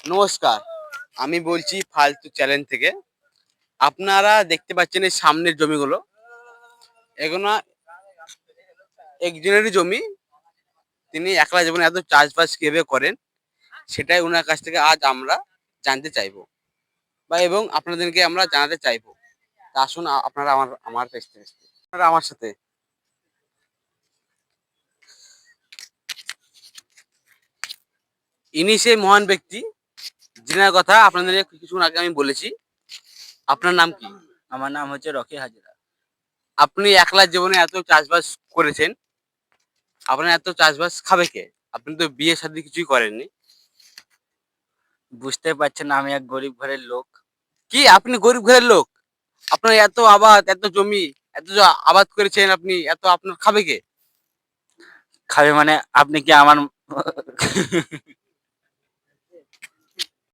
নমস্কার, আমি বলছি ফালতু চ্যানেল থেকে। আপনারা দেখতে পাচ্ছেন এই সামনের জমিগুলো, এগুলো একজনেরই জমি। তিনি একলা জীবনে এত চাষবাস কিভাবে করেন, সেটাই ওনার কাছ থেকে আজ আমরা জানতে চাইবো এবং আপনাদেরকে আমরা জানাতে চাইবো। তা আসুন আপনারা আমার আমার কাছ থেকে আপনারা আমার সাথে। ইনি সেই মহান ব্যক্তি যিনার কথা আপনাদের কিছুক্ষণ আগে আমি বলেছি। আপনার নাম কি? আমার নাম হচ্ছে রকি হাজরা। আপনি একলা জীবনে এত চাষবাস করেছেন, আপনার এত চাষবাস খাবে কে? আপনি তো বিয়ে শাদী কিছুই করেননি। বুঝতে পারছেন আমি এক গরিব ঘরের লোক। কি আপনি গরিব ঘরের লোক? আপনার এত আবাদ, এত জমি, এত আবাদ করেছেন আপনি, এত আপনার খাবে কে? খাবে মানে আপনি কি আমার